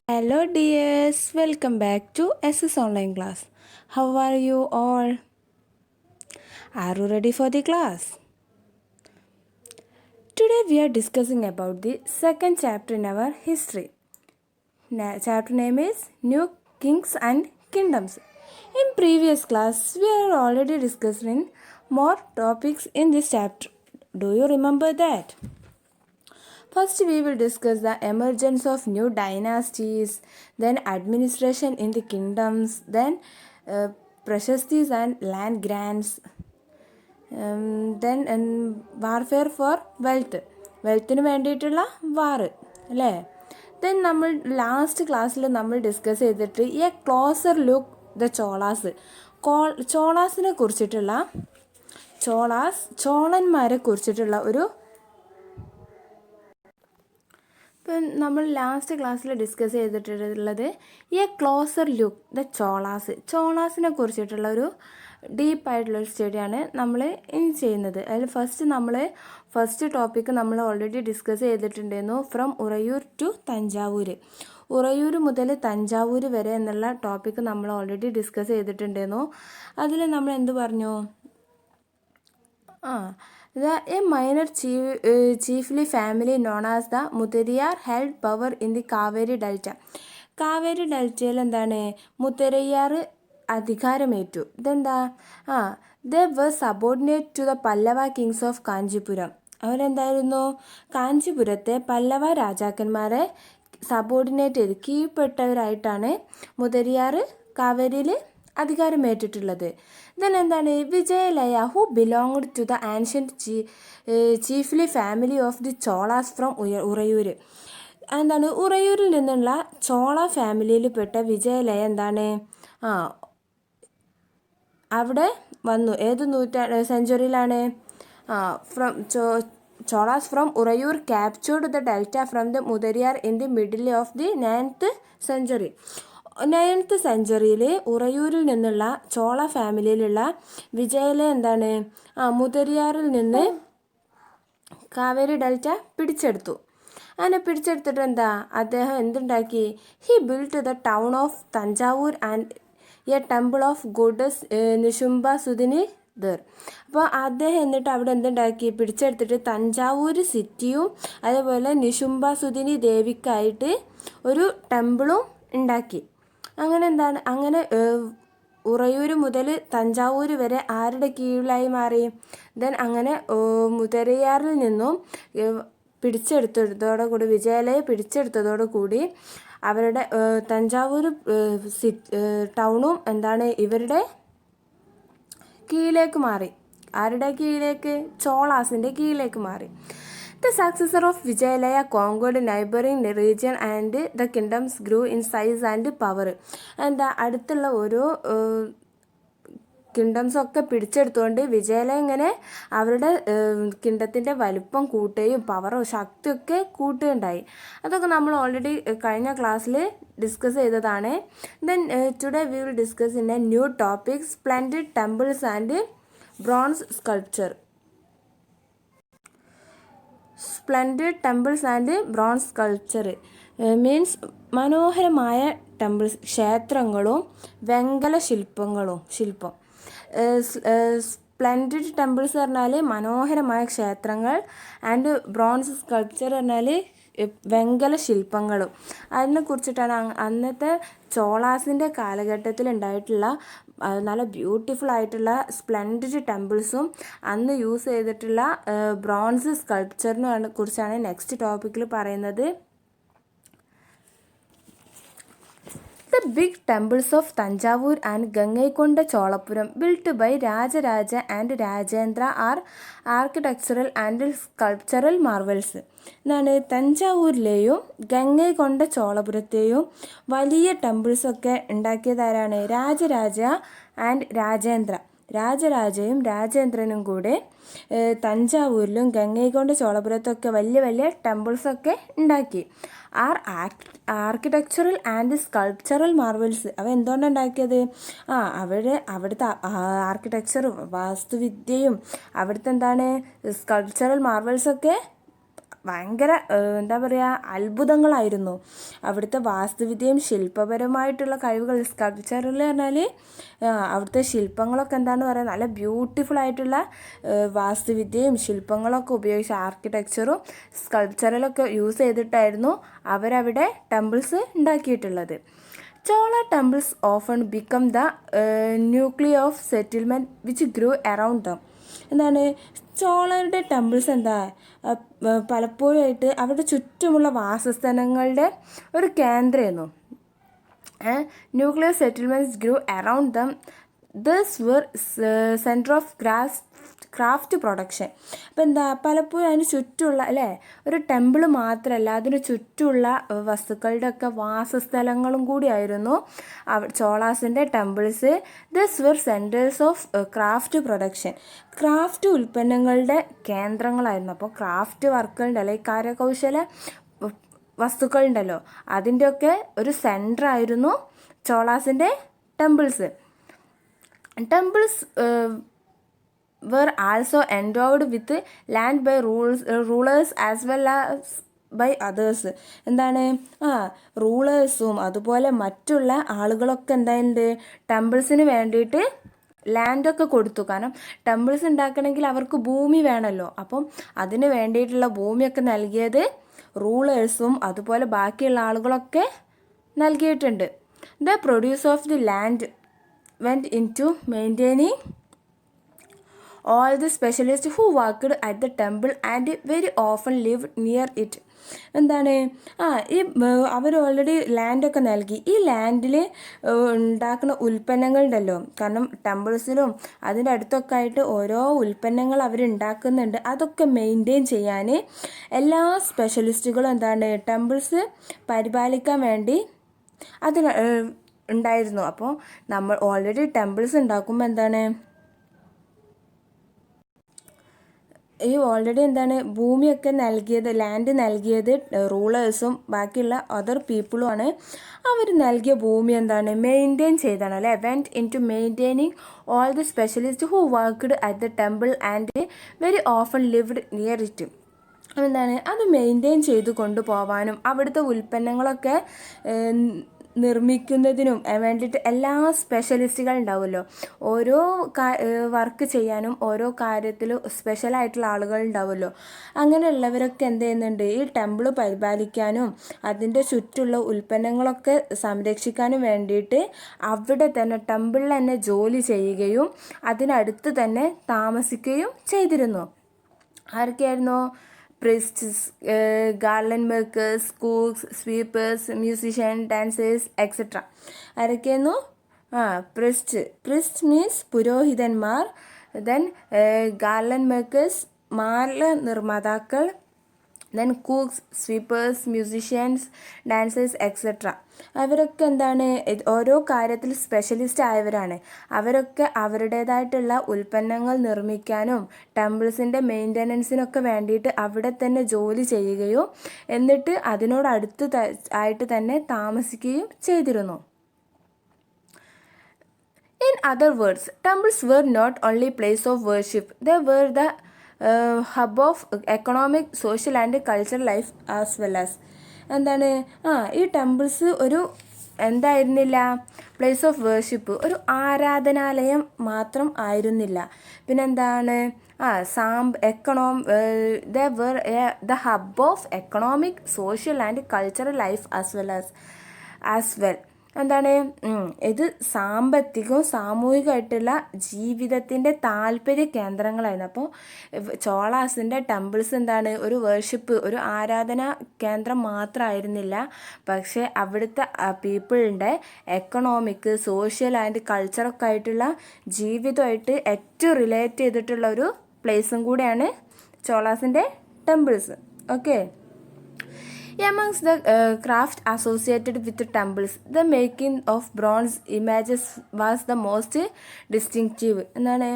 Hello dears, welcome back to SS Online Class. How are you all? Are you ready for the class? Today we are discussing about the second chapter in our history. Chapter name is New Kings and Kingdoms. In previous class we are already discussing more topics in this chapter. Do you remember that? First, we will discuss the emergence of new dynasties, then administration in the kingdoms, then prashastis and land grants, then warfare for വെൽത്തിന് വേണ്ടിയിട്ടുള്ള വാറ് അല്ലേ. Then നമ്മൾ last ക്ലാസ്സിൽ നമ്മൾ discuss ചെയ്തിട്ട് A closer look the ചോളാസിനെ കുറിച്ചിട്ടുള്ള ചോളന്മാരെ കുറിച്ചിട്ടുള്ള ഒരു ഇപ്പം നമ്മൾ ലാസ്റ്റ് ക്ലാസ്സിൽ ഡിസ്കസ് ചെയ്തിട്ടുള്ളത് എ ക്ലോസർ ലുക്ക് ദ ചോളാസിനെ കുറിച്ചിട്ടുള്ള ഒരു ഡീപ്പായിട്ടുള്ളൊരു സ്റ്റഡിയാണ് നമ്മൾ ഇനി ചെയ്യുന്നത്. അതിൽ ഫസ്റ്റ് ടോപ്പിക്ക് നമ്മൾ ഓൾറെഡി ഡിസ്കസ് ചെയ്തിട്ടുണ്ടായിരുന്നു. ഫ്രം ഉറയൂർ ടു തഞ്ചാവൂർ, ഉറയൂർ മുതൽ തഞ്ചാവൂർ വരെ എന്നുള്ള ടോപ്പിക്ക് നമ്മൾ ഓൾറെഡി ഡിസ്കസ് ചെയ്തിട്ടുണ്ടായിരുന്നു. അതിൽ നമ്മൾ എന്ത് പറഞ്ഞു? A minor chiefly family known as the Muthuriyar held power in the Kaveri Delta. Kaveri ഡെൽറ്റയിൽ എന്താണ്? മുത്തരയ്യാർ അധികാരമേറ്റു. ഇതെന്താ? They were subordinate to the Pallava kings of Kanchipuram. അവരെന്തായിരുന്നു? കാഞ്ചിപുരത്തെ പല്ലവ രാജാക്കന്മാരെ സബോർഡിനേറ്റ് ചെയ്ത് കീഴ്പ്പെട്ടവരായിട്ടാണ് മുതരിയാർ കാവേരിയിൽ അധികാരമേറ്റിട്ടുള്ളത്. ദെൻ എന്താണ്? Vijayalaya who belonged to the ancient chiefly family of the Cholas from Uraiyur. എന്താണ്? ഉറയൂരിൽ നിന്നുള്ള ചോള ഫാമിലിയിൽപ്പെട്ട വിജയലയ എന്താണ്? അവിടെ വന്നു. ഏത് സെഞ്ചുറിയിലാണ്? Cholas from Uraiyur captured the delta from the Mutharaiyar in the middle of the 9th century. 9th centuryയിൽ ഉറയൂരിൽ നിന്നുള്ള ചോള ഫാമിലിയിലുള്ള വിജയലയ എന്താണ്? മുതരിയാറിൽ നിന്ന് കാവേരി ഡെൽറ്റ പിടിച്ചെടുത്തു. അങ്ങനെ പിടിച്ചെടുത്തിട്ട് എന്താ? അദ്ദേഹം എന്തുണ്ടാക്കി? He built the town of Thanjavur and a temple of goddess Nisumbha Sudini there. അപ്പോൾ അദ്ദേഹം എന്നിട്ട് അവിടെ എന്തുണ്ടാക്കി? പിടിച്ചെടുത്തിട്ട് തഞ്ചാവൂർ സിറ്റിയും അതേപോലെ നിശുംബ സുദിനി ദേവിക്കായിട്ട് ഒരു ടെമ്പിളും ഉണ്ടാക്കി. അങ്ങനെ ഉറയൂർ മുതൽ തഞ്ചാവൂർ വരെ ആരുടെ കീഴിലായി മാറി? ദെൻ അങ്ങനെ മുതരയാറിൽ നിന്നും പിടിച്ചെടുത്തതോടുകൂടി വിജയലയെ പിടിച്ചെടുത്തതോടുകൂടി അവരുടെ തഞ്ചാവൂർ ടൗണും എന്താണ്? ഇവരുടെ കീഴിലേക്ക് മാറി. ആരുടെ കീഴിലേക്ക്? ചോളാസിൻ്റെ കീഴിലേക്ക് മാറി. The successor of Vijayalaya conquered neighboring region and the kingdoms grew in size and power. എന്താ? അടുത്തുള്ള ഓരോ കിങ്ഡംസൊക്കെ പിടിച്ചെടുത്തുകൊണ്ട് വിജയലയ ഇങ്ങനെ അവരുടെ കിങ്ഡത്തിൻ്റെ വലിപ്പം കൂട്ടുകയും പവറോ ശക്തിയൊക്കെ കൂട്ടുകയുണ്ടായി. അതൊക്കെ നമ്മൾ ഓൾറെഡി കഴിഞ്ഞ ക്ലാസ്സിൽ ഡിസ്കസ് ചെയ്തതാണ്. Then today we will discuss in A new topic splendid temples and bronze sculpture. Splendid temples and bronze sculpture means മനോഹരമായ ടെമ്പിൾസ്, ക്ഷേത്രങ്ങളും വെങ്കല ശില്പം. സ്പ്ലെൻഡിഡ് ടെമ്പിൾസ് പറഞ്ഞാൽ മനോഹരമായ ക്ഷേത്രങ്ങൾ, ആൻഡ് ബ്രോൺസ് സ്കൾപ്ചർ പറഞ്ഞാൽ വെങ്കല ശില്പങ്ങളും. അതിനെക്കുറിച്ചിട്ടാണ് അന്നത്തെ ചോളാസിൻ്റെ കാലഘട്ടത്തിൽ ഉണ്ടായിട്ടുള്ള നല്ല ബ്യൂട്ടിഫുൾ ആയിട്ടുള്ള സ്പ്ലെൻഡിഡ് ടെമ്പിൾസും അന്ന് യൂസ് ചെയ്തിട്ടുള്ള ബ്രോൺസ് സ്കൾപ്ചറിനെ കുറിച്ചാണ് നെക്സ്റ്റ് ടോപ്പിക്കിൽ പറയുന്നത്. The big temples of Tanjavur and Gangaikonda Cholapuram built by Rajaraja and Rajendra are architectural and sculptural marvels. എന്നാണ്? തഞ്ചാവൂരിലെയും ഗംഗൈകൊണ്ട ചോളപുരത്തെയും വലിയ ടെമ്പിൾസൊക്കെ ഉണ്ടാക്കിയതാരാണ്? രാജരാജ ആൻഡ് രാജേന്ദ്ര. രാജരാജയും രാജേന്ദ്രനും കൂടെ തഞ്ചാവൂരിലും ഗംഗൈകൊണ്ട ചോളപുരത്തൊക്കെ വലിയ വലിയ ടെമ്പിൾസൊക്കെ ഉണ്ടാക്കി. Architectural and sculptural Marvels. അവ എന്തുകൊണ്ടാണ് ഉണ്ടാക്കിയത്? അവിടുത്തെ ആർക്കിടെക്ചർ വാസ്തുവിദ്യയും അവിടുത്തെ എന്താണ് സ്കൾപ്ചറൽ മാർവൽസൊക്കെ ഭയങ്കര എന്താ പറയുക അത്ഭുതങ്ങളായിരുന്നു. അവിടുത്തെ വാസ്തുവിദ്യയും ശില്പപരമായിട്ടുള്ള കഴിവുകൾ, സ്കൾപ്ചറിൽ പറഞ്ഞാൽ അവിടുത്തെ ശില്പങ്ങളൊക്കെ എന്താണെന്ന് പറയുക നല്ല ബ്യൂട്ടിഫുൾ ആയിട്ടുള്ള വാസ്തുവിദ്യയും ശില്പങ്ങളൊക്കെ ഉപയോഗിച്ച് ആർക്കിടെക്ചറും സ്കൾപ്ചറിലൊക്കെ യൂസ് ചെയ്തിട്ടായിരുന്നു അവരവിടെ ടെമ്പിൾസ് ഉണ്ടാക്കിയിട്ടുള്ളത്. Chola temples often become the nuclear of settlement which grew around them. എന്താണ് ചോളരുടെ ടെമ്പിൾസ് എന്താ പലപ്പോഴായിട്ട് അവരുടെ ചുറ്റുമുള്ള വാസസ്ഥലങ്ങളുടെ ഒരു കേന്ദ്രമായിരുന്നു. Nuclear settlements grew around them. This were centre of craft production. അപ്പോൾ എന്താ പലപ്പോഴും അതിന് ചുറ്റുമുള്ള അല്ലേ ഒരു ടെമ്പിൾ മാത്രമല്ല അതിന് ചുറ്റുമുള്ള വസ്തുക്കളുടെ ഒക്കെ വാസസ്ഥലങ്ങളും കൂടിയായിരുന്നു ചോളാസിൻ്റെ temples. This were centres of craft production. Craft ഉൽപ്പന്നങ്ങളുടെ കേന്ദ്രങ്ങളായിരുന്നു. അപ്പോൾ ക്രാഫ്റ്റ് വർക്കുകളുണ്ട് അല്ലെങ്കിൽ കരകൗശല വസ്തുക്കളുണ്ടല്ലോ അതിൻ്റെയൊക്കെ ഒരു സെൻറ്ററായിരുന്നു ചോളാസിൻ്റെ temples. Temples were also endowed with land by rulers as well as by others. എന്താണ് റൂളേഴ്സും അതുപോലെ മറ്റുള്ള ആളുകളൊക്കെ എന്തായുണ്ട് ടെമ്പിൾസിന് വേണ്ടിയിട്ട് ലാൻഡൊക്കെ കൊടുത്തു. കാരണം ടെമ്പിൾസ് ഉണ്ടാക്കണമെങ്കിൽ അവർക്ക് ഭൂമി വേണമല്ലോ. അപ്പം അതിന് വേണ്ടിയിട്ടുള്ള ഭൂമിയൊക്കെ നൽകിയത് റൂളേഴ്സും അതുപോലെ ബാക്കിയുള്ള ആളുകളൊക്കെ നൽകിയിട്ടുണ്ട്. The produce of the land went into maintaining all the specialists who worked at the temple and very often lived near it. എന്താണ് ഈ അവർ ഓൾറെഡി ലാൻഡൊക്കെ നൽകി. ഈ ലാൻഡിൽ ഉണ്ടാക്കുന്ന ഉൽപ്പന്നങ്ങളുണ്ടല്ലോ കാരണം ടെമ്പിൾസിലും അതിൻ്റെ അടുത്തൊക്കെ ആയിട്ട് ഓരോ ഉൽപ്പന്നങ്ങൾ അവർ ഉണ്ടാക്കുന്നുണ്ട്. അതൊക്കെ മെയിൻറ്റെയിൻ ചെയ്യാൻ എല്ലാ സ്പെഷ്യലിസ്റ്റുകളും എന്താണ് ടെമ്പിൾസ് പരിപാലിക്കാൻ വേണ്ടി അതിന് ഉണ്ടായിരുന്നു. അപ്പോൾ നമ്മൾ ഓൾറെഡി ടെമ്പിൾസ് ഉണ്ടാക്കുമ്പോൾ എന്താണ് ഈ ഓൾറെഡി എന്താണ് ഭൂമിയൊക്കെ നൽകിയത് ലാൻഡ് നൽകിയത് റൂളേഴ്സും ബാക്കിയുള്ള അതർ പീപ്പിളുമാണ്. അവർ നൽകിയ ഭൂമി എന്താണ് മെയിൻറ്റെയിൻ ചെയ്താണ് അല്ലേ. Went into maintaining all the specialist who worked at the temple and very often lived near it. എന്താണ് അത് മെയിൻറ്റെയിൻ ചെയ്ത് കൊണ്ടുപോകാനും അവിടുത്തെ ഉൽപ്പന്നങ്ങളൊക്കെ നിർമ്മിക്കുന്നതിനും വേണ്ടിയിട്ട് എല്ലാ സ്പെഷ്യലിസ്റ്റുകൾ ഉണ്ടാവുമല്ലോ. ഓരോ വർക്ക് ചെയ്യാനും ഓരോ കാര്യത്തിലും സ്പെഷ്യലായിട്ടുള്ള ആളുകൾ ഉണ്ടാവുമല്ലോ. അങ്ങനെയുള്ളവരൊക്കെ എന്ത് ചെയ്യുന്നുണ്ട് ഈ ടെമ്പിൾ പരിപാലിക്കാനും അതിൻ്റെ ചുറ്റുള്ള ഉൽപ്പന്നങ്ങളൊക്കെ സംരക്ഷിക്കാനും വേണ്ടിയിട്ട് അവിടെ തന്നെ ടെമ്പിളിൽ തന്നെ ജോലി ചെയ്യുകയും അതിനടുത്ത് തന്നെ താമസിക്കുകയും ചെയ്തിരുന്നു. ആരൊക്കെയായിരുന്നു? priests, garland makers, cooks, sweepers, musicians, dancers, etc. ആരൊക്കെയായിരുന്നു? priest means പുരോഹിതന്മാർ. then garland makers മാല നിർമ്മാതാക്കൾ. then cooks, sweepers, musicians, dancers, etc. അവരൊക്കെ എന്താണ് ഓരോ കാര്യത്തിൽ സ്പെഷ്യലിസ്റ്റ് ആയവരാണ്. അവരൊക്കെ അവരുടേതായിട്ടുള്ള ഉൽപ്പന്നങ്ങൾ നിർമ്മിക്കാനും ടെമ്പിൾസിൻ്റെ മെയിൻ്റനൻസിനൊക്കെ വേണ്ടിയിട്ട് അവിടെ തന്നെ ജോലി ചെയ്യുകയും എന്നിട്ട് അതിനോടടുത്ത് ആയിട്ട് തന്നെ താമസിക്കുകയും ചെയ്തിരുന്നു. In other words, temples were not only place of worship, they were the hub of economic, social and cultural life as well as. എന്താണ് ഈ ടെമ്പിൾസ് ഒരു എന്തായിരുന്നില്ല പ്ലേസ് ഓഫ് വേർഷിപ്പ് ഒരു ആരാധനാലയം മാത്രം ആയിരുന്നില്ല. പിന്നെന്താണ് they were the hub of economic, social and cultural life as well. എന്താണ് ഇത് സാമ്പത്തികവും സാമൂഹികമായിട്ടുള്ള ജീവിതത്തിൻ്റെ താല്പര്യ കേന്ദ്രങ്ങളായിരുന്നു. അപ്പോൾ ചോളാസിൻ്റെ ടെമ്പിൾസ് എന്താണ് ഒരു വേർഷിപ്പ് ഒരു ആരാധനാ കേന്ദ്രം മാത്രമായിരുന്നില്ല. പക്ഷേ അവിടുത്തെ പീപ്പിളിൻ്റെ എക്കണോമിക്, സോഷ്യൽ ആൻഡ് കൾച്ചറൊക്കെ ആയിട്ടുള്ള ജീവിതമായിട്ട് ഏറ്റവും റിലേറ്റ് ചെയ്തിട്ടുള്ള ഒരു പ്ലേസും കൂടെയാണ് ചോളാസിൻ്റെ temples. Okay. Amongst the craft associated with the temples, the making of bronze images was the most distinctive. എന്താണ്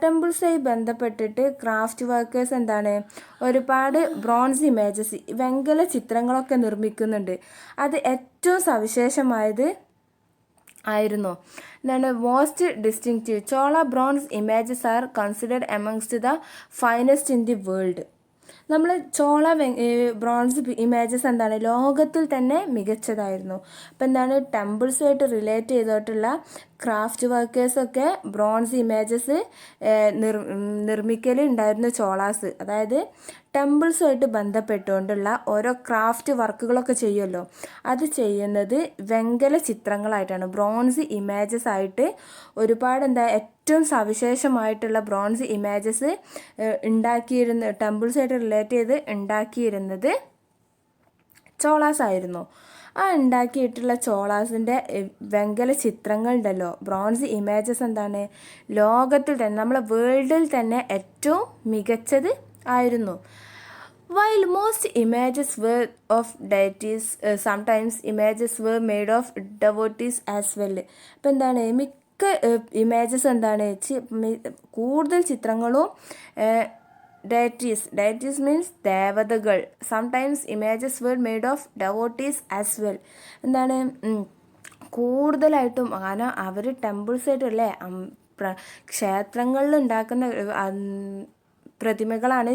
ടെമ്പിൾസായി ബന്ധപ്പെട്ടിട്ട് ക്രാഫ്റ്റ് വർക്കേഴ്സ് എന്താണ് ഒരുപാട് ബ്രോൺസ് ഇമേജസ് വെങ്കല ചിത്രങ്ങളൊക്കെ നിർമ്മിക്കുന്നുണ്ട്. അത് ഏറ്റവും സവിശേഷമായത് ആയിരുന്നു എന്താണ് most distinctive. Chola bronze images R considered amongst the finest in the world. നമ്മൾ ബ്രോൺസ് ഇമേജസ് എന്താണ് ലോകത്തിൽ തന്നെ മികച്ചതായിരുന്നു. അപ്പോൾ എന്താണ് ടെമ്പിൾസുമായിട്ട് റിലേറ്റ് ചെയ്തിട്ടുള്ള ക്രാഫ്റ്റ് വർക്കേഴ്സൊക്കെ ബ്രോൺസ് ഇമേജസ് നിർമ്മിക്കലുണ്ടായിരുന്നു ചോളാസ്. അതായത് ടെമ്പിൾസുമായിട്ട് ബന്ധപ്പെട്ടുകൊണ്ടുള്ള ഓരോ ക്രാഫ്റ്റ് വർക്കുകളൊക്കെ ചെയ്യുമല്ലോ, അത് ചെയ്യുന്നത് വെങ്കല ചിത്രങ്ങളായിട്ടാണ്. ബ്രോൺസ് ഇമേജസ് ആയിട്ട് ഒരുപാട് ഏറ്റവും സവിശേഷമായിട്ടുള്ള ബ്രോൺസ് ഇമേജസ് ടെമ്പിൾസായിട്ട് റിലേറ്റ് ചെയ്ത് ഉണ്ടാക്കിയിരുന്നത് ചോളാസ് ആയിരുന്നു. ആ ഉണ്ടാക്കിയിട്ടുള്ള ചോളാസിൻ്റെ വെങ്കല ചിത്രങ്ങളുണ്ടല്ലോ, ബ്രോൺസ് ഇമേജസ് എന്താണ് ലോകത്തിൽ തന്നെ നമ്മളെ വേൾഡിൽ തന്നെ ഏറ്റവും മികച്ചത് ആയിരുന്നു. While most images were of deities, sometimes images were made of devotees as well. അപ്പോൾ എന്താണ് മിക്ക ഇമേജസ് എന്താണ് കൂടുതൽ ചിത്രങ്ങളും ഡയറ്റീസ് മീൻസ് ദേവതകൾ. Sometimes images were made of devotees as well. എന്താണ് കൂടുതലായിട്ടും കാരണം അവർ ടെമ്പിൾസായിട്ടല്ലേ ക്ഷേത്രങ്ങളിൽ ഉണ്ടാക്കുന്ന പ്രതിമകളാണ്,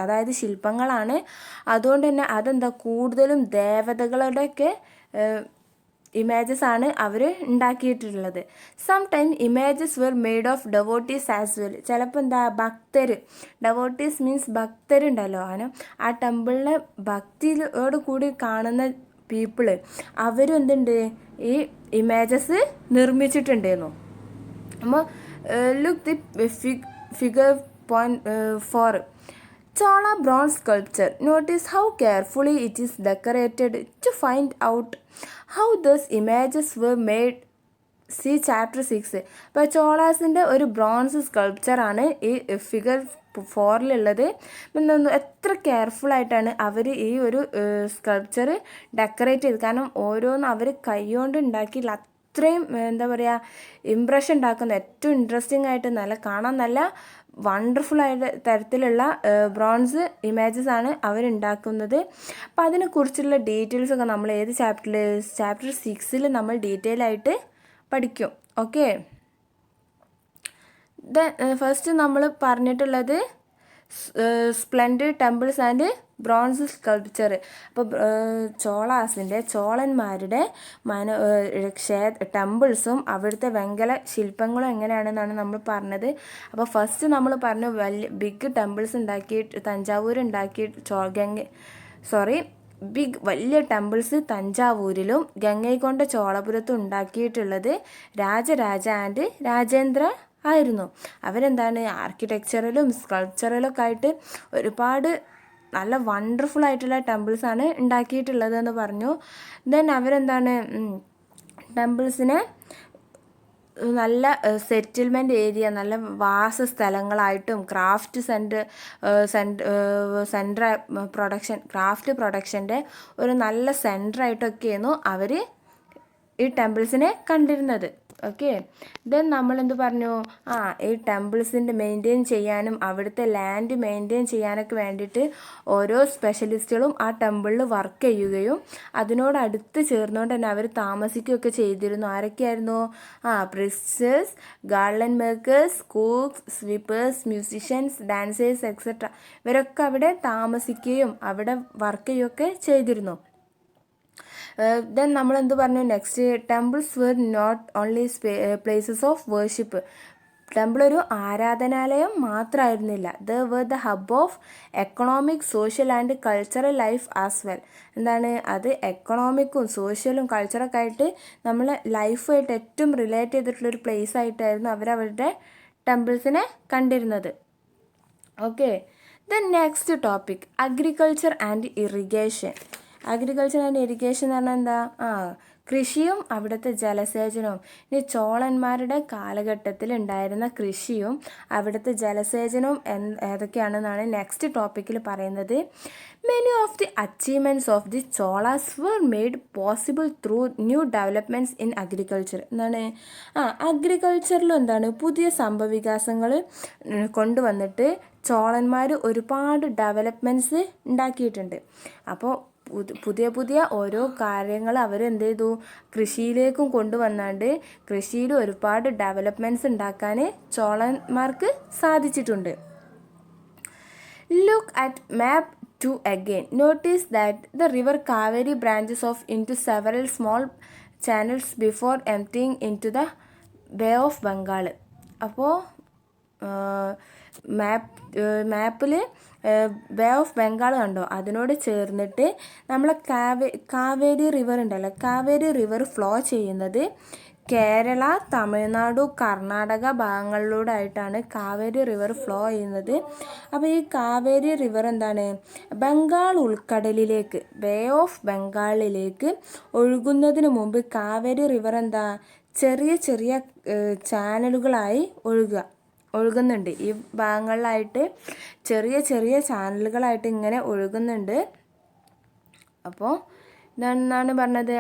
അതായത് ശില്പങ്ങളാണ്. അതുകൊണ്ട് തന്നെ കൂടുതലും ദേവതകളുടെയൊക്കെ ഇമേജസ് ആണ് അവർ ഉണ്ടാക്കിയിട്ടുള്ളത്. Sometime images were made of devotees as well. ചിലപ്പോൾ ഭക്തർ, ഡെവോട്ടീസ് മീൻസ് ഭക്തരുണ്ടല്ലോ, അങ്ങനെ ആ ടെമ്പിളിനെ ഭക്തിയോട് കൂടി കാണുന്ന പീപ്പിള് അവരും ഈ ഇമേജസ് നിർമ്മിച്ചിട്ടുണ്ടായിരുന്നു. അപ്പോൾ look the figure 4. Chola bronze sculpture. Notice how carefully it is decorated to find out how those images were made. See chapter 6. അപ്പോൾ ചോളാസിൻ്റെ ഒരു ബ്രോൺസ് സ്കൾപ്ചറാണ് ഈ ഫിഗർ 4ലുള്ളത്. എത്ര കെയർഫുള്ളായിട്ടാണ് അവർ ഈ ഒരു സ്കൾപ്ചർ ഡെക്കറേറ്റ് ചെയ്ത്, കാരണം ഓരോന്നും അവർ കൈകൊണ്ട് ഉണ്ടാക്കിയില്ല, അത്രയും ഇംപ്രഷൻ ഉണ്ടാക്കുന്ന ഏറ്റവും ഇൻട്രസ്റ്റിംഗ് ആയിട്ട് കാണാൻ നല്ല വണ്ടർഫുള്ളായിട്ട് തരത്തിലുള്ള ബ്രോൺസ് ഇമേജസ് ആണ് അവരുണ്ടാക്കുന്നത്. അപ്പോൾ അതിനെക്കുറിച്ചുള്ള ഡീറ്റെയിൽസൊക്കെ നമ്മൾ ഏത് ചാപ്റ്റർ 6 നമ്മൾ ഡീറ്റെയിൽ ആയിട്ട് പഠിക്കും. ഓക്കെ, ഫസ്റ്റ് നമ്മൾ പറഞ്ഞിട്ടുള്ളത് splendid temples and bronze sculpture. അപ്പോൾ ചോളന്മാരുടെ ടെമ്പിൾസും അവിടുത്തെ വെങ്കല ശില്പങ്ങളും എങ്ങനെയാണെന്നാണ് നമ്മൾ പറഞ്ഞത്. അപ്പോൾ ഫസ്റ്റ് നമ്മൾ പറഞ്ഞു ബിഗ് ടെമ്പിൾസ് ഉണ്ടാക്കിയിട്ട് തഞ്ചാവൂർ വലിയ ടെമ്പിൾസ് തഞ്ചാവൂരിലും ഗംഗൈകൊണ്ട ചോളപുരത്തും ഉണ്ടാക്കിയിട്ടുള്ളത് രാജരാജ ആൻഡ് രാജേന്ദ്ര ആയിരുന്നു. ആർക്കിടെക്ചറിലും സ്കൾപ്ചറിലൊക്കെ ആയിട്ട് ഒരുപാട് നല്ല വണ്ടർഫുൾ ആയിട്ടുള്ള ടെമ്പിൾസാണ് ഉണ്ടാക്കിയിട്ടുള്ളതെന്ന് പറഞ്ഞു. ദെൻ ടെമ്പിൾസിനെ നല്ല സെറ്റിൽമെൻറ്റ് ഏരിയ, നല്ല വാസസ്ഥലങ്ങളായിട്ടും ക്രാഫ്റ്റ് ക്രാഫ്റ്റ് പ്രൊഡക്ഷൻ്റെ ഒരു നല്ല സെൻറ്ററായിട്ടൊക്കെയായിരുന്നു അവർ ഈ ടെമ്പിൾസിനെ കണ്ടിരുന്നത്. ഓക്കെ, ദെൻ നമ്മളെന്ത് പറഞ്ഞു, ഈ ടെമ്പിൾസിൻ്റെ മെയിൻറ്റെയിൻ ചെയ്യാനും അവിടുത്തെ ലാൻഡ് മെയിൻറ്റെയിൻ ചെയ്യാനൊക്കെ വേണ്ടിയിട്ട് ഓരോ സ്പെഷ്യലിസ്റ്റുകളും ആ ടെമ്പിളിൽ വർക്ക് ചെയ്യുകയും അതിനോടടുത്ത് ചേർന്നുകൊണ്ട് തന്നെ അവർ താമസിക്കുകയൊക്കെ ചെയ്തിരുന്നു. ആരൊക്കെയായിരുന്നു? Priests, garden makers, cooks, sweepers, musicians, dancers etcetera. ഇവരൊക്കെ അവിടെ താമസിക്കുകയും അവിടെ വർക്ക് ചെയ്യുകയൊക്കെ ചെയ്തിരുന്നു. ദെൻ നമ്മളെന്ത് പറഞ്ഞു, next temples were not only places of worship. Temple ഒരു ആരാധനാലയം മാത്രമായിരുന്നില്ല. They were the hub of economic, social and cultural life as well. അത് എക്കണോമിക്കും സോഷ്യലും കൾച്ചറൊക്കെ ആയിട്ട് നമ്മളെ ലൈഫായിട്ട് ഏറ്റവും റിലേറ്റ് ചെയ്തിട്ടുള്ളൊരു പ്ലേസ് ആയിട്ടായിരുന്നു അവരവരുടെ ടെമ്പിൾസിനെ കണ്ടിരുന്നത്. Okay, then next topic agriculture and irrigation. Agriculture and irrigation എന്ന് പറഞ്ഞാൽ കൃഷിയും അവിടുത്തെ ജലസേചനവും. ഇനി ചോളന്മാരുടെ കാലഘട്ടത്തിൽ ഉണ്ടായിരുന്ന കൃഷിയും അവിടുത്തെ ജലസേചനവും ഏതൊക്കെയാണെന്നാണ് നെക്സ്റ്റ് ടോപ്പിക്കിൽ പറയുന്നത്. Many of the achievements of the Cholas were made possible through new developments in agriculture. അഗ്രികൾച്ചറിലും പുതിയ സംഭവവികാസങ്ങൾ കൊണ്ടുവന്നിട്ട് ചോളന്മാർ ഒരുപാട് ഡെവലപ്മെൻറ്റ്സ് ഉണ്ടാക്കിയിട്ടുണ്ട്. അപ്പോൾ പുതിയ ഓരോ കാര്യങ്ങൾ അവർ കൃഷിയിലേക്കും കൊണ്ടുവന്നാണ്ട് കൃഷിയിൽ ഒരുപാട് ഡെവലപ്മെൻറ്റ്സ് ഉണ്ടാക്കാൻ ചോളന്മാർക്ക് സാധിച്ചിട്ടുണ്ട്. Look at map 2 again. Notice that the river Kaveri branches off into several small channels before emptying into the Bay of Bengal. അപ്പോൾ മാപ്പിൽ ബേ ഓഫ് ബംഗാൾ കണ്ടോ, അതിനോട് ചേർന്നിട്ട് നമ്മളെ കാവേരി റിവർ ഉണ്ടല്ലോ, കാവേരി റിവർ ഫ്ലോ ചെയ്യുന്നത് കേരള, തമിഴ്നാടു, കർണാടക ഭാഗങ്ങളിലൂടെ ആയിട്ടാണ് കാവേരി റിവർ ഫ്ലോ ചെയ്യുന്നത്. അപ്പോൾ ഈ കാവേരി റിവർ എന്താണ്, ബംഗാൾ ഉൾക്കടലിലേക്ക്, ബേ ഓഫ് ബംഗാളിലേക്ക് ഒഴുകുന്നതിന് മുമ്പ് കാവേരി റിവർ എന്താ ചെറിയ ചെറിയ ചാനലുകളായി ഒഴുകുന്നുണ്ട്. ഈ ഭാഗങ്ങളിലായിട്ട് ചെറിയ ചെറിയ ചാനലുകളായിട്ട് ഇങ്ങനെ ഒഴുകുന്നുണ്ട്. അപ്പോൾ ഇതെന്നാണ് പറഞ്ഞത്,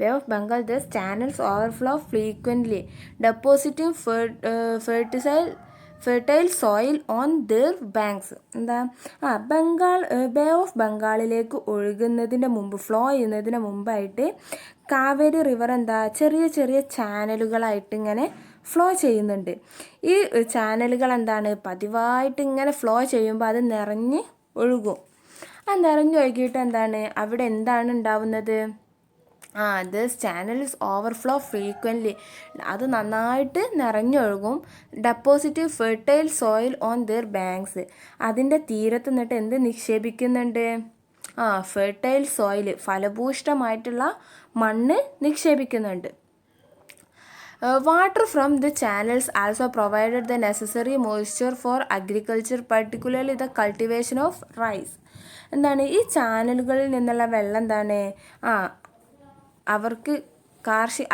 Bay of Bengal, thus channels overflow frequently, depositing fertile soil on their banks. എന്താ ബേ ഓഫ് ബംഗാളിലേക്ക് ഒഴുകുന്നതിൻ്റെ മുമ്പ്, ഫ്ലോ ചെയ്യുന്നതിന് മുമ്പായിട്ട് കാവേരി റിവർ എന്താ ചെറിയ ചെറിയ ചാനലുകളായിട്ട് ഇങ്ങനെ ഫ്ലോ ചെയ്യുന്നുണ്ട്. ഈ ചാനലുകൾ എന്താണ് പതിവായിട്ട് ഇങ്ങനെ ഫ്ലോ ചെയ്യുമ്പോൾ അത് നിറഞ്ഞ് ഒഴുകും. നിറഞ്ഞൊഴുകിയിട്ട് എന്താണ് അവിടെ എന്താണ് ഉണ്ടാവുന്നത്, ദിസ് ചാനൽസ് ഓവർഫ്ലോ ഫ്രീക്വൻ്റ്ലി, അത് നന്നായിട്ട് നിറഞ്ഞൊഴുകും. Depositing fertile soil on their banks, അതിൻ്റെ തീരത്ത് നിന്നിട്ട് എന്ത് നിക്ഷേപിക്കുന്നുണ്ട്, ഫെർട്ടൈൽ സോയിൽ, ഫലഭൂഷ്ടമായിട്ടുള്ള മണ്ണ് നിക്ഷേപിക്കുന്നുണ്ട്. Water from the channels also provided the necessary moisture for agriculture, particularly the cultivation of rice. എന്താണ് ഈ ചാനലുകളിൽ നിന്നുള്ള വെള്ളം എന്താണ് അവർക്ക്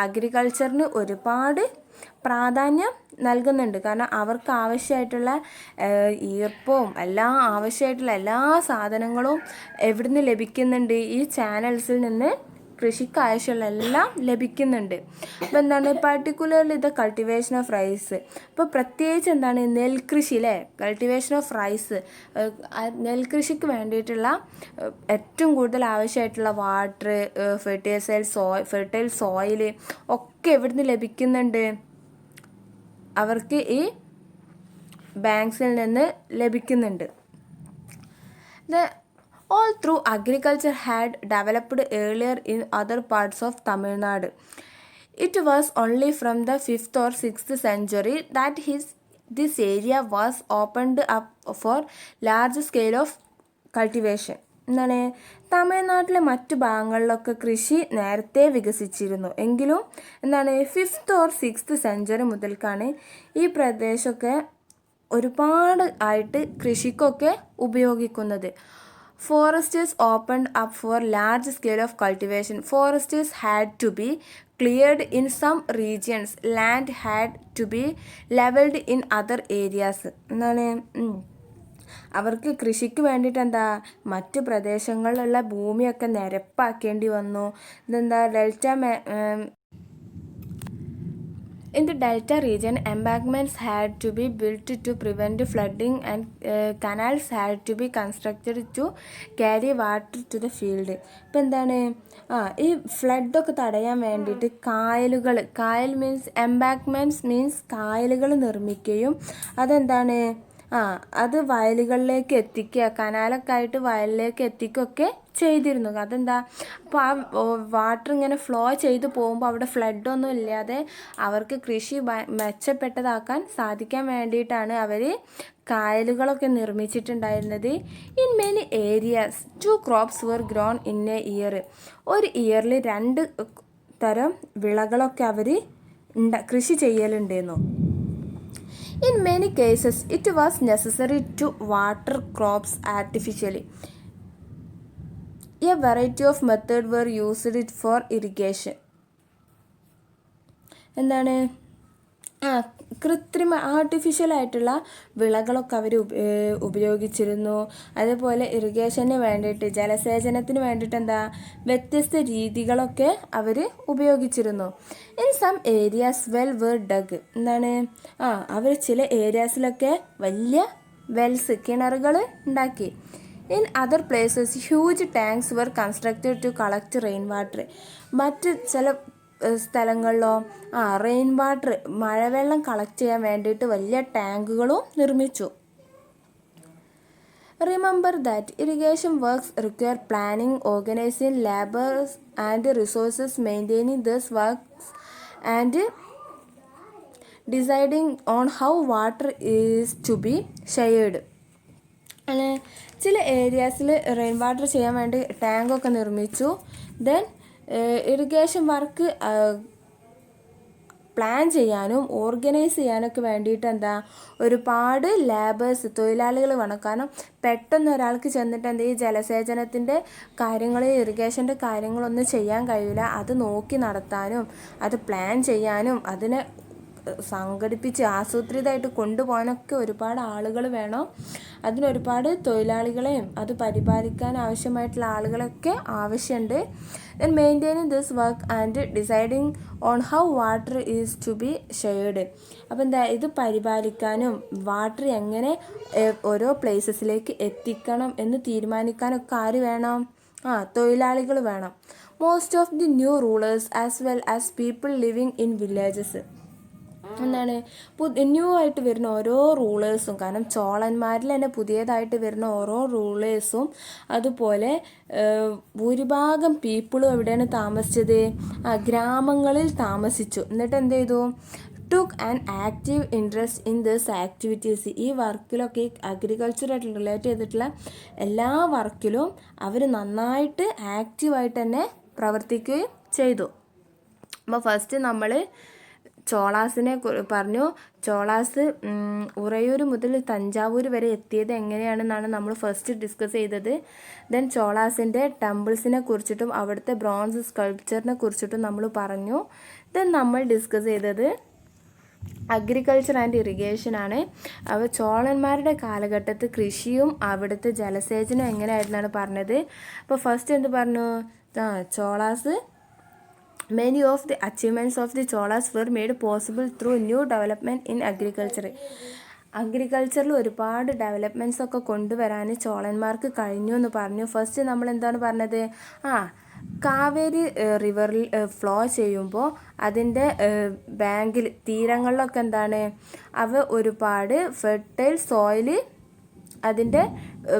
അഗ്രികൾച്ചറിന് ഒരുപാട് പ്രാധാന്യം നൽകുന്നുണ്ട്. കാരണം അവർക്ക് ആവശ്യമായിട്ടുള്ള ഈർപ്പവും ആവശ്യമായിട്ടുള്ള എല്ലാ സാധനങ്ങളും എവിടുന്ന് ലഭിക്കുന്നുണ്ട്, ഈ ചാനൽസിൽ നിന്ന് കൃഷിക്ക് ആവശ്യമുള്ള എല്ലാം ലഭിക്കുന്നുണ്ട്. അപ്പോൾ എന്താണ് particularly the cultivation of rice, ഇപ്പോൾ പ്രത്യേകിച്ച് എന്താണ് നെൽകൃഷി അല്ലേ, കൾട്ടിവേഷൻ ഓഫ് റൈസ്, നെൽകൃഷിക്ക് വേണ്ടിയിട്ടുള്ള ഏറ്റവും കൂടുതൽ ആവശ്യമായിട്ടുള്ള വാട്ടർ, ഫെർട്ടൈൽ സോയിൽ ഒക്കെ എവിടുന്ന് ലഭിക്കുന്നുണ്ട്, അവർക്ക് ഈ ബാങ്ക്സിൽ നിന്ന് ലഭിക്കുന്നുണ്ട്. All through agriculture had developed earlier in other parts of Tamil Nadu. It was only from the 5th or 6th century that this area was opened up for large scale of cultivation. എന്താണ് തമിഴ്നാട്ടിലെ മറ്റു ഭാഗങ്ങളിലൊക്കെ കൃഷി നേരത്തെ വികസിച്ചിരുന്നു എങ്കിലും എന്താണ് 5th or 6th century മുതൽക്കാണ് ഈ പ്രദേശമൊക്കെ ഒരുപാട് ആയിട്ട് കൃഷിക്കൊക്കെ ഉപയോഗിക്കുന്നത്. Forests opened up for large scale of cultivation. Forests had to be cleared in some regions. Land had to be leveled in other areas. എന്താണ് അവർക്ക് കൃഷിക്ക് വേണ്ടിയിട്ട് എന്താ മറ്റു പ്രദേശങ്ങളിലുള്ള ഭൂമിയൊക്കെ നിരപ്പാക്കേണ്ടി വന്നു. ഇതെന്താ In the delta region, embankments had to be built to prevent flooding and canals had to be constructed to carry water to the field. ഇപ്പം എന്താണ് ഈ ഫ്ലഡൊക്കെ തടയാൻ വേണ്ടിയിട്ട് കായൽ മീൻസ് എംബാങ്ക്മെൻറ്റ്സ് മീൻസ് കായലുകൾ നിർമ്മിക്കുകയും അതെന്താണ് അത് വയലുകളിലേക്ക് എത്തിക്കുക, കനാലൊക്കെ ആയിട്ട് വയലിലേക്ക് എത്തിക്കുകയൊക്കെ ചെയ്തിരുന്നു. അതെന്താ അപ്പോൾ ആ വാട്ടർ ഇങ്ങനെ ഫ്ലോ ചെയ്ത് പോകുമ്പോൾ അവിടെ ഫ്ലഡൊന്നും ഇല്ലാതെ അവർക്ക് കൃഷി മെച്ചപ്പെട്ടതാക്കാൻ സാധിക്കാൻ വേണ്ടിയിട്ടാണ് അവർ കായലുകളൊക്കെ നിർമ്മിച്ചിട്ടുണ്ടായിരുന്നത്. In many areas 2 crops were grown in a year. ഒരു ഇയറിൽ 2 തരം വിളകളൊക്കെ അവർ കൃഷി ചെയ്യലുണ്ടായിരുന്നു. In many cases, it was necessary to water crops artificially. A variety of methods were used for irrigation. എന്താണ് ആർട്ടിഫിഷ്യലായിട്ടുള്ള വിളകളൊക്കെ അവർ ഉപയോഗിച്ചിരുന്നു. അതേപോലെ ഇറിഗേഷന് വേണ്ടിയിട്ട്, ജലസേചനത്തിന് വേണ്ടിയിട്ട് എന്താ വ്യത്യസ്ത രീതികളൊക്കെ അവർ ഉപയോഗിച്ചിരുന്നു. In some areas well were dug, എന്താണ് അവർ ചില ഏരിയാസിലൊക്കെ വലിയ വെൽസ്, കിണറുകൾ ഉണ്ടാക്കി. In other places huge tanks were constructed to collect rain water. മറ്റ് ചില സ്ഥലങ്ങളിലോ റെയിൻ വാട്ടർ, മഴവെള്ളം കളക്ട് ചെയ്യാൻ വേണ്ടിയിട്ട് വലിയ ടാങ്കുകളും നിർമ്മിച്ചു. Remember that irrigation works require planning, organizing labor and resources, maintaining these works, and deciding on how water is to be shared. ചില ഏരിയാസിൽ rain water ചെയ്യാൻ വേണ്ടി ടാങ്കൊക്കെ നിർമ്മിച്ചു. ദെൻ ഇറിഗേഷൻ വർക്ക് പ്ലാൻ ചെയ്യാനും ഓർഗനൈസ് ചെയ്യാനൊക്കെ വേണ്ടിയിട്ട് എന്താ ഒരുപാട് ലേബേഴ്സ് തൊഴിലാളികൾ വേണം. കാരണം പെട്ടെന്ന് ഒരാൾക്ക് ചെന്നിട്ട് എന്താ ഈ ജലസേചനത്തിൻ്റെ കാര്യങ്ങൾ ഇറിഗേഷൻ്റെ കാര്യങ്ങളൊന്നും ചെയ്യാൻ കഴിയില്ല. അത് നോക്കി നടത്താനും അത് പ്ലാൻ ചെയ്യാനും അതിനെ സംഘടിപ്പിച്ച് ആസൂത്രിതമായിട്ട് കൊണ്ടുപോകാനൊക്കെ ഒരുപാട് ആളുകൾ വേണം. അതിനൊരുപാട് തൊഴിലാളികളെയും അത് പരിപാലിക്കാൻ ആവശ്യമായിട്ടുള്ള ആളുകളൊക്കെ ആവശ്യമുണ്ട്. Then maintaining this work and deciding on how water is to be shared. അപ്പോൾ എന്താ ഇത് പരിപാലിക്കാനും വാട്ടർ എങ്ങനെ ഓരോ പ്ലേസസിലേക്ക് എത്തിക്കണം എന്ന് തീരുമാനിക്കാനൊക്കെ ആര് വേണം? തൊഴിലാളികൾ വേണം. Most of the new rulers as well as people living in villages. എന്താണ് ന്യൂ ആയിട്ട് വരുന്ന ഓരോ റൂളേഴ്സും, കാരണം ചോളന്മാരിൽ തന്നെ പുതിയതായിട്ട് വരുന്ന ഓരോ റൂളേഴ്സും അതുപോലെ ഭൂരിഭാഗം പീപ്പിളും എവിടെയാണ് താമസിച്ചത്? ഗ്രാമങ്ങളിൽ താമസിച്ചു. എന്നിട്ട് എന്ത് ചെയ്തു? Took and active interest in this activities. ഈ വർക്കിലൊക്കെ അഗ്രികൾച്ചറായിട്ട് റിലേറ്റ് ചെയ്തിട്ടുള്ള എല്ലാ വർക്കിലും അവർ നന്നായിട്ട് ആക്റ്റീവായിട്ട് തന്നെ പ്രവർത്തിക്കുകയും ചെയ്തു. അപ്പോൾ ഫസ്റ്റ് നമ്മൾ ചോളാസിനെ പറഞ്ഞു. ചോളാസ് ഉറയൂർ മുതൽ തഞ്ചാവൂർ വരെ എത്തിയത് എങ്ങനെയാണെന്നാണ് നമ്മൾ ഫസ്റ്റ് ഡിസ്കസ് ചെയ്തത്. ദെൻ ചോളാസിൻ്റെ ടെമ്പിൾസിനെ കുറിച്ചിട്ടും അവിടുത്തെ ബ്രോൺസ് സ്കൾപ്ചറിനെ കുറിച്ചിട്ടും നമ്മൾ പറഞ്ഞു. ദെൻ നമ്മൾ ഡിസ്കസ് ചെയ്തത് അഗ്രികൾച്ചർ ആൻഡ് ഇറിഗേഷൻ ആണ്. അപ്പോൾ ചോളന്മാരുടെ കാലഘട്ടത്തിൽ കൃഷിയും അവിടുത്തെ ജലസേചനവും എങ്ങനെയായിരുന്നാണ് പറഞ്ഞത്. അപ്പോൾ ഫസ്റ്റ് എന്ത് പറഞ്ഞു? Cholas Many of the achievements of the Cholas were made possible through new development in agriculture. അഗ്രികൾച്ചറിൽ ഒരുപാട് ഡെവലപ്മെൻറ്റ്സ് ഒക്കെ കൊണ്ടുവരാൻ ചോളന്മാർക്ക് കഴിഞ്ഞു എന്ന് പറഞ്ഞു. ഫസ്റ്റ് നമ്മൾ എന്താണ് പറഞ്ഞത്? കാവേരി റിവറിൽ ഫ്ലോ ചെയ്യുമ്പോൾ അതിൻ്റെ ബാങ്കിൽ തീരങ്ങളിലൊക്കെ എന്താണ് അവ ഒരുപാട് ഫെർട്ടൈൽ സോയിൽ അതിൻ്റെ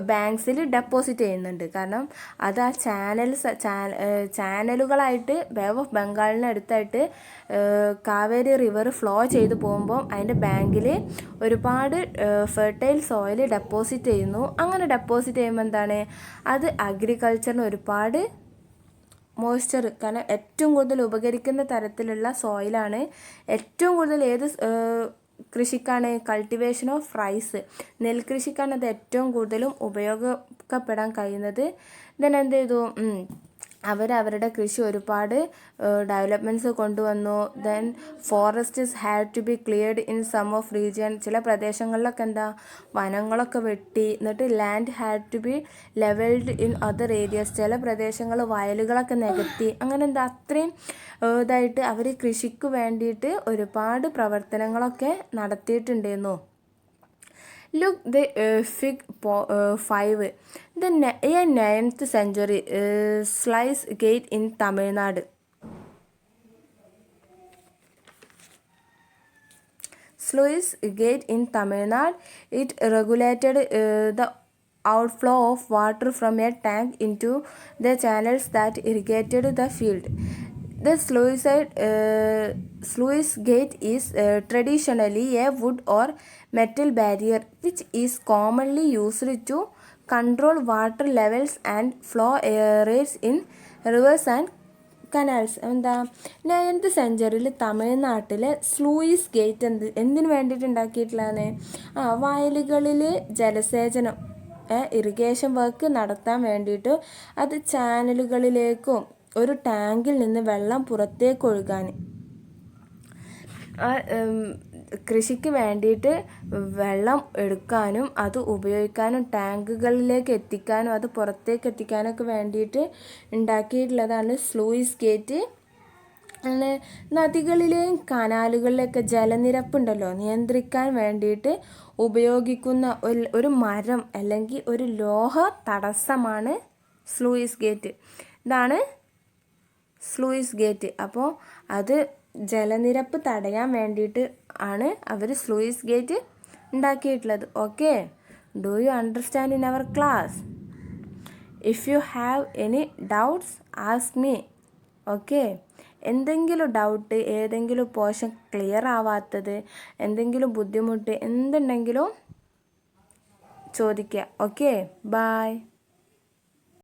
ബാങ്ക്സിൽ ഡെപ്പോസിറ്റ് ചെയ്യുന്നുണ്ട്. കാരണം അത് ആ ചാനലുകളായിട്ട് ബേ ഓഫ് ബംഗാളിന് അടുത്തായിട്ട് കാവേരി റിവർ ഫ്ലോ ചെയ്ത് പോകുമ്പോൾ അതിൻ്റെ ബാങ്കിൽ ഒരുപാട് ഫെർട്ടൈൽ സോയിൽ ഡെപ്പോസിറ്റ് ചെയ്യുന്നു. അങ്ങനെ ഡെപ്പോസിറ്റ് ചെയ്യുമ്പോൾ എന്താണ് അത് അഗ്രികൾച്ചറിന് ഒരുപാട് മോയ്സ്ചർ, കാരണം ഏറ്റവും കൂടുതൽ ഉപകരിക്കുന്ന തരത്തിലുള്ള സോയിലാണ്. ഏറ്റവും കൂടുതൽ ഏത് കൃഷിക്കാണ്? കൾട്ടിവേഷൻ ഓഫ് റൈസ്, നെൽകൃഷിക്കാണ് അത് ഏറ്റവും കൂടുതലും ഉപയോഗപ്പെടാൻ കഴിയുന്നത്. ദെൻ എന്ത് ചെയ്തു? അവരുടെ കൃഷി ഒരുപാട് ഡെവലപ്മെൻറ്റ്സ് കൊണ്ടുവന്നു. Then forests had to be cleared in some of region. ചില പ്രദേശങ്ങളിലൊക്കെ എന്താ വനങ്ങളൊക്കെ വെട്ടി. എന്നിട്ട് land had to be levelled in other areas. ചില പ്രദേശങ്ങൾ വയലുകളൊക്കെ നികത്തി. അങ്ങനെ എന്താ അത്രയും ഇതായിട്ട് അവർ കൃഷിക്ക് വേണ്ടിയിട്ട് ഒരുപാട് പ്രവർത്തനങ്ങളൊക്കെ നടത്തിയിട്ടുണ്ടായിരുന്നു. Look the Fig 5. The 9th century sluice gate in Tamil Nadu. Sluice gate in Tamil Nadu. It regulated the outflow of water from a tank into the channels that irrigated the field. The sluice gate is traditionally a wood or metal barrier which is commonly used to control water levels and flow rates in rivers and canals. എന്താ 9th സെഞ്ച്വറിയിൽ തമിഴ്നാട്ടിലെ sluice gate എന്തിനു വേണ്ടിയിട്ട് ഉണ്ടാക്കിയിട്ടുള്ളതാണ്? വയലുകളിൽ ജലസേചനം irrigation work നടത്താൻ വേണ്ടിയിട്ട് അത് ചാനലുകളിലേക്കും ഒരു ടാങ്കിൽ നിന്ന് വെള്ളം പുറത്തേക്ക് ഒഴുകാൻ, കൃഷിക്ക് വേണ്ടിയിട്ട് വെള്ളം എടുക്കാനും അത് ഉപയോഗിക്കാനും ടാങ്കുകളിലേക്ക് എത്തിക്കാനും അത് പുറത്തേക്ക് എത്തിക്കാനൊക്കെ വേണ്ടിയിട്ട് ഉണ്ടാക്കിയിട്ടുള്ളതാണ് സ്ലൂയിസ് ഗേറ്റ്. നദികളിലെയും കനാലുകളിലെയൊക്കെ ജലനിരപ്പുണ്ടല്ലോ നിയന്ത്രിക്കാൻ വേണ്ടിയിട്ട് ഉപയോഗിക്കുന്ന ഒരു മരം അല്ലെങ്കിൽ ഒരു ലോഹ തടസ്സമാണ് സ്ലൂയിസ് ഗേറ്റ്. ഇതാണ് സ്ലൂയിസ് ഗേറ്റ്. അപ്പോൾ അത് ജലനിരപ്പ് തടയാൻ വേണ്ടിയിട്ട് ആണ് അവർ സ്ലൂയിസ് ഗേറ്റ് ഉണ്ടാക്കിയിട്ടുള്ളത്. Okay, do you understand in our class? If you have any doubts ask me. Okay, എന്തെങ്കിലും ഡൗട്ട്, ഏതെങ്കിലും പോർഷൻ ക്ലിയർ ആവാത്തത്, എന്തെങ്കിലും ബുദ്ധിമുട്ട് എന്തുണ്ടെങ്കിലും ചോദിക്കുക. Okay, by.